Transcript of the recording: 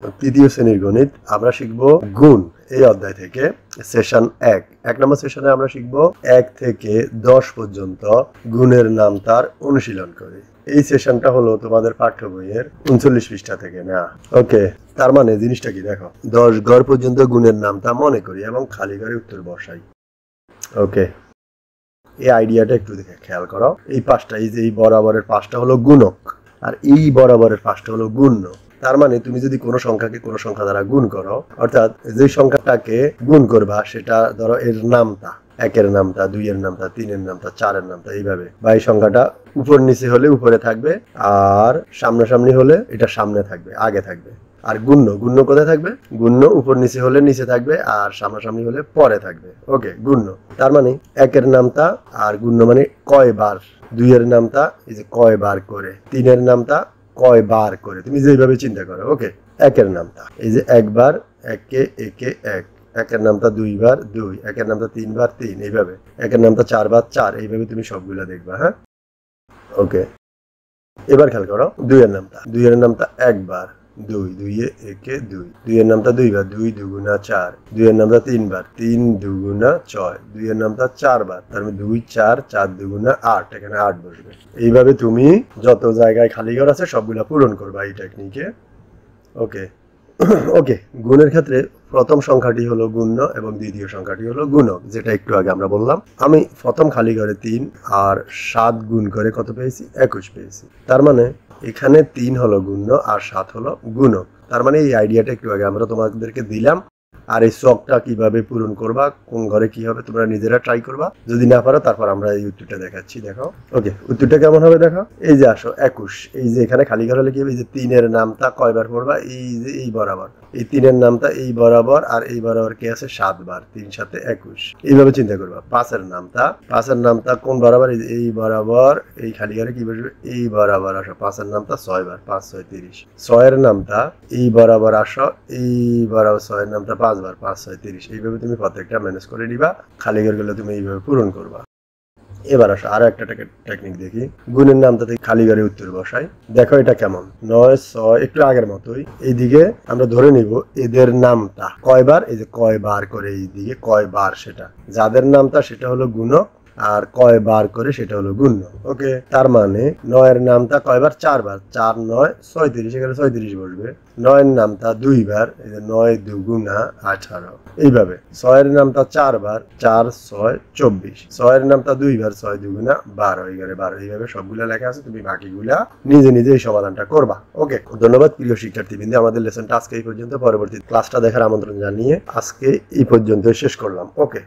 তৃতীয় শ্রেণীর গণিত আমরা শিখব গুণ। এই অধ্যায় থেকে সেশন 1 নম্বর সেশনে আমরা শিখব 1 থেকে 10 পর্যন্ত গুণের নাম তার অনুশীলন করে। এই সেশনটা হলো তোমাদের পাঠ্য বইয়ের 39 পৃষ্ঠা থেকে না। ওকে, তার মানে জিনিসটা কি দেখো, 10 ঘর পর্যন্ত গুণের নামটা মনে করি এবং খালি ঘরে উত্তর বসাই। ওকে, এই আইডিয়াটা একটু দেখে খেয়াল করো। এই পাঁচটা, এই যে এই বরাবরের পাঁচটা হলো গুণক আর এই বরাবরের পাঁচটা হলো গুণ্য। তার মানে তুমি যদি কোনো সংখ্যাকে কোনো সংখ্যা দ্বারা গুণ করো, অর্থাৎ যে সংখ্যাটাকে গুণ করবা সেটা ধরো এর নামটা, 1-এর নামটা, 2-এর নামটা, 3-এর নামটা, 4-এর নামটা, এইভাবে। বা এই সংখ্যাটা উপর নিচে হলে উপরে থাকবে আর সামনাসামনি হলে এটা সামনে থাকবে, আগে থাকবে। আর গুণ্য কোথায় থাকবে? গুণ্য উপর নিচে হলে নিচে থাকবে আর সামনাসামনি হলে পরে থাকবে। ওকে, গুণ্য। তার মানে 1-এর নামটা আর গুণ্য মানে কয়বার, 2-এর নামটা এই যে কয়বার করে, 3-এর নামটা কয়বার করে, তুমি যেভাবে চিন্তা করো। ওকে, 1-এর নামটা এই যে একবার, একে 1-এর নামটা 2 বার 2, 1-এর নামটা 3 বার 3, এইভাবে। 1-এর নামটা 4 বার 4, এইভাবে তুমি সবগুলা দেখবা। হ্যাঁ, ওকে। এবার খেয়াল করো 2-এর নামটা 1 বার 2, 2-এ 1-এ 2, 2-এর নামটা 2 বার 2 দুগুণা 4, 2-এর নামটা 3 বার 3 দুগুণা 6, 2-এর নামটা 4 বার, তার মানে 2 4 4 দুগুণা 8, এখানে 8 বসবে। এইভাবে তুমি যত জায়গায় খালি ঘর আছে সবগুলা পূরণ করবা এই টেকনিকে। ওকে ওকে, গুণের ক্ষেত্রে প্রথম সংখ্যাটি হলো গুণ্য এবং দ্বিতীয় সংখ্যাটি হলো গুণক, যেটা একটু আগে আমরা বললাম। আমি প্রথম খালি ঘরে 3 আর 7 গুণ করে কত পেয়েছি? 21 পেয়েছি। তার মানে এখানে 3 হলো গুণ্য আর 7 হলো গুণক। তার মানে এই আইডিয়াটা একটু আগে আমরা তোমাদেরকে দিলাম। আর এই শখটা কিভাবে পূরণ করবা, কোন ঘরে কি হবে তোমরা নিজেরা ট্রাই করবা। যদি না পারো তারপর আমরা এই উত্তরটা দেখাচ্ছি, দেখো। ওকে, উত্তরটা কেমন হবে দেখো। এই যে আসো 21, এই যে এখানে খালি ঘর হলে কি হবে, এই যে 3-এর নামটা কয়বার পড়বা, এই যে এই বরাবর, এই 3-এর নামটা এই বরাবর আর এই বরাবর কি আছে 7 বার, 3 7 21, এইভাবে চিন্তা করবা। 5-এর নামটা কোন বরাবর, এই বরাবর, এই খালি ঘরে কি বসবে, এই বরাবর আসো। 5-এর নামটা 6 বার, 5 6 30। 6-এর নামটা এই বরাবর আসো, এই বরাবর 6-এর নামটা 5 বার, 5 6 30। এইভাবে তুমি প্রত্যেকটা ম্যানেজ করে নিবা। খালি ঘরগুলো তুমি এইভাবে পূরণ করবা। এবার আসো আরো একটা টেকনিক দেখি। গুণের নামটা থেকে খালি ঘরে উত্তর বসাই। দেখো এটা কেমন, 9 6, একটু আগের মতোই। এইদিকে আমরা ধরে নিব এদের নামটা কয়বার, এই যে কয়বার করে, এইদিকে কয়বার সেটা যাদের নামটা সেটা হলো গুণক আর কয়বার করে সেটা হলো গুণ্য। ওকে, তার মানে 9-এর নামটা কয়বার? 4 বার, 4 9 36, এখানে 36 বসবে। 9-এর নামটা 2 বার, এই যে 9 দুগুণা 18, এইভাবে। 6-এর নামটা 4 বার, 4 6 24। 6-এর নামটা 2 বার, 6 দুগুণা 12, এখানে 12। এইভাবে সবগুলা লেখা আছে, তুমি বাকিগুলা নিজে নিজে এই সমাধানটা করবা। ওকে, ধন্যবাদ প্রিয় শিক্ষার্থীবৃন্দ। আমাদের লেসনটা আজকে এই পর্যন্ত, পরবর্তী ক্লাসটা দেখার আমন্ত্রণ জানিয়ে আজকে এই পর্যন্ত শেষ করলাম। ওকে।